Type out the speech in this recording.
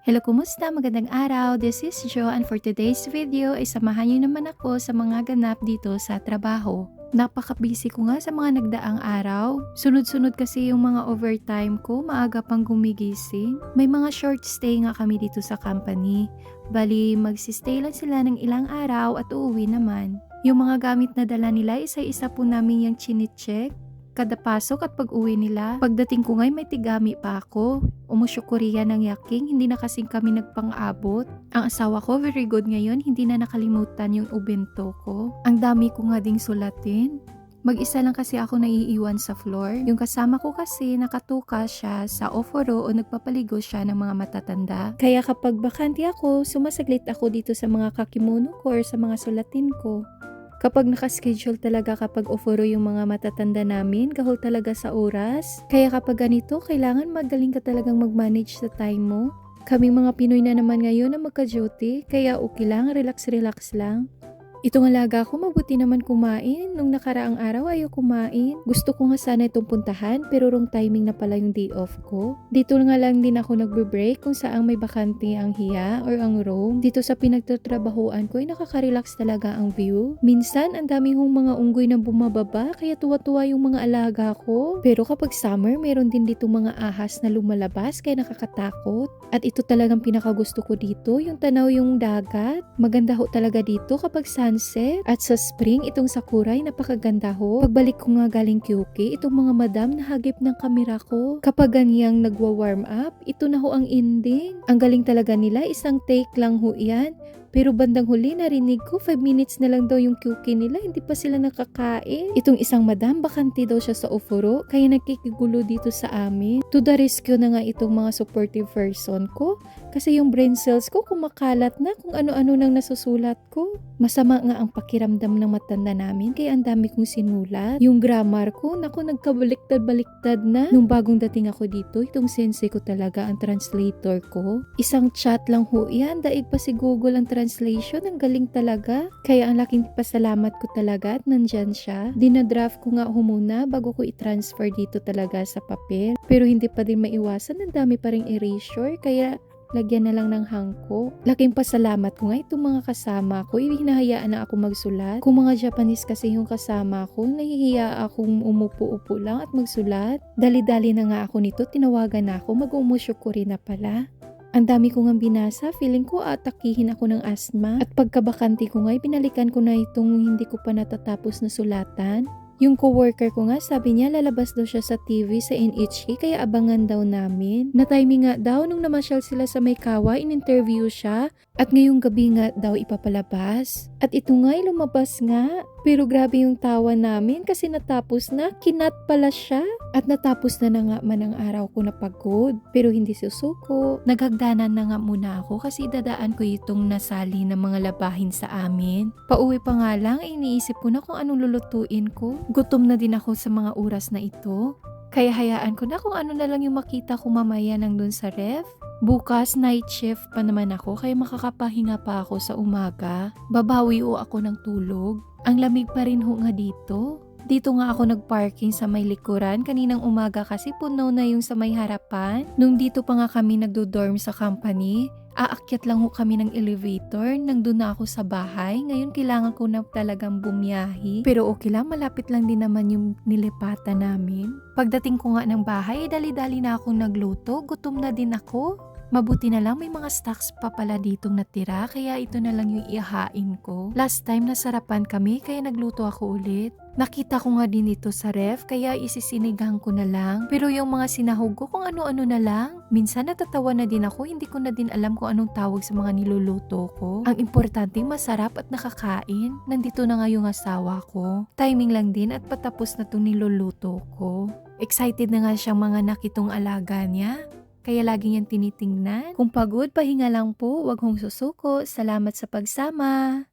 Hello, kumusta? Magandang araw. This is Jo and for today's video ay samahan niyo naman ako sa mga ganap dito sa trabaho. Napaka-busy ko nga sa mga nagdaang araw. Sunod-sunod kasi yung mga overtime ko, maaga pang gumigising. May mga short stay nga kami dito sa company. Bali, magsistay lang sila ng ilang araw at uuwi naman. Yung mga gamit na dala nila, isa-isa po namin yung chine-check. Kada pasok at pag-uwi nila. Pagdating ko ngay may tigami pa ako. Umusyukuriya ng yaking, hindi na kasing kami nagpang-abot. Ang asawa ko very good ngayon, hindi na nakalimutan yung ubento ko. Ang dami ko nga ding sulatin. Mag-isa lang kasi ako naiiwan sa floor. Yung kasama ko kasi nakatuka siya sa oforo o nagpapaligo siya ng mga matatanda. Kaya kapag bakante ako, sumasaglit ako dito sa mga kakimono ko or sa mga sulatin ko. Kapag nakaschedule talaga kapag oforo yung mga matatanda namin, gahol talaga sa oras. Kaya kapag ganito, kailangan magaling ka talagang mag-manage sa time mo. Kaming mga Pinoy na naman ngayon na magka-duty, kaya okay lang, relax-relax lang. Itong alaga ko, mabuti naman kumain. Nung nakaraang araw, ayaw kumain. Gusto ko nga sana itong puntahan, pero wrong timing na pala yung day off ko. Dito nga lang din ako nagbe-break kung saang may bakante ang hiya or ang room. Dito sa pinagtatrabahoan ko, ay nakaka-relax talaga ang view. Minsan, ang dami hong mga unggoy na bumababa, kaya tuwa-tuwa yung mga alaga ko. Pero kapag summer, meron din dito mga ahas na lumalabas, kaya nakakatakot. At ito talagang pinakagusto ko dito, yung tanaw yung dagat. Maganda ho talaga dito kapag sunset. At sa spring, itong sakura ay napakaganda ho. Pagbalik ko nga galing QK, itong mga madam nahagip ng kamera ko. Kapag ganyang nagwa-warm up, ito na ho ang ending. Ang galing talaga nila, isang take lang ho yan. Pero bandang huli narinig ko 5 minutes na lang daw yung QK nila, hindi pa sila nakakain. Itong isang madam, bakante daw siya sa oforo, kaya nagkikigulo dito sa amin. To the rescue na nga itong mga supportive person ko, kasi yung brain cells ko kumakalat na kung ano-ano nang nasusulat ko. Masama nga ang pakiramdam ng matanda namin, kaya ang dami kong sinulat. Yung grammar ko, naku, nagkabaliktad-baliktad na. Nung bagong dating ako dito, itong sensei ko talaga ang translator ko. Isang chat lang ho yan, daig pa si Google ang translation, ang galing talaga. Kaya ang laking pasalamat ko talaga at nandyan siya. Dinadraft ko nga ho muna bago ko i-transfer dito talaga sa papel. Pero hindi pa din maiwasan, ang dami pa ring erasure, kaya lagyan na lang ng hangko. Laking pasalamat ko nga itong mga kasama ko, hinahayaan na ako magsulat. Kung mga Japanese kasi yung kasama ko, nahihiya akong umupo-upo lang at magsulat. Dali-dali na nga ako nito, tinawagan na ako, mag-umusyukuri na pala. Ang dami ko nga binasa, feeling ko atakihin ako ng asthma. At pagkabakante ko nga, binalikan ko na itong hindi ko pa natatapos na sulatan. Yung coworker ko nga, sabi niya lalabas daw siya sa TV sa NHK, kaya abangan daw namin. Na-timing nga daw nung namasyal sila sa Maykawa, in-interview siya. At ngayong gabi nga daw ipapalabas. At ito nga'y lumabas nga. Pero grabe yung tawa namin kasi natapos na, kinat pala siya. At natapos na nga man ang araw ko na pagod. Pero hindi susuko. Naghagdanan na nga muna ako kasi dadaan ko itong nasali ng mga labahin sa amin. Pauwi pa nga lang, iniisip ko na kung anong lulutuin ko. Gutom na din ako sa mga oras na ito. Kaya hayaan ko na kung ano na lang yung makita ko mamaya nang dun sa ref. Bukas night shift pa naman ako kaya makakapahinga pa ako sa umaga. Babawi o ako ng tulog. Ang lamig pa rin ho nga dito. Dito nga ako nagparking sa may likuran kaninang umaga kasi puno na yung sa may harapan. Nung dito pa nga kami nagdo-dorm sa company, aakyat lang ho kami ng elevator. Nandun na ako sa bahay. Ngayon kailangan ko na talagang bumiyahi. Pero okay lang, malapit lang din naman yung nilipatan namin. Pagdating ko nga ng bahay, dali-dali na akong nagluto. Gutom na din ako. Mabuti na lang may mga stocks pa pala ditong natira, kaya ito na lang yung ihahain ko. Last time nasarapan kami, kaya nagluto ako ulit. Nakita ko nga din ito sa ref, kaya isisinigang ko na lang. Pero yung mga sinahog ko kung ano-ano na lang. Minsan natatawa na din ako, hindi ko na din alam kung anong tawag sa mga niluluto ko. Ang importante, masarap at nakakain. Nandito na nga yung asawa ko. Timing lang din at patapos na itong niluluto ko. Excited na nga siyang mga nakitong alaga niya. Kaya lagi niyang tinitingnan. Kung pagod, pahinga lang po, wag hong susuko. Salamat sa pagsama.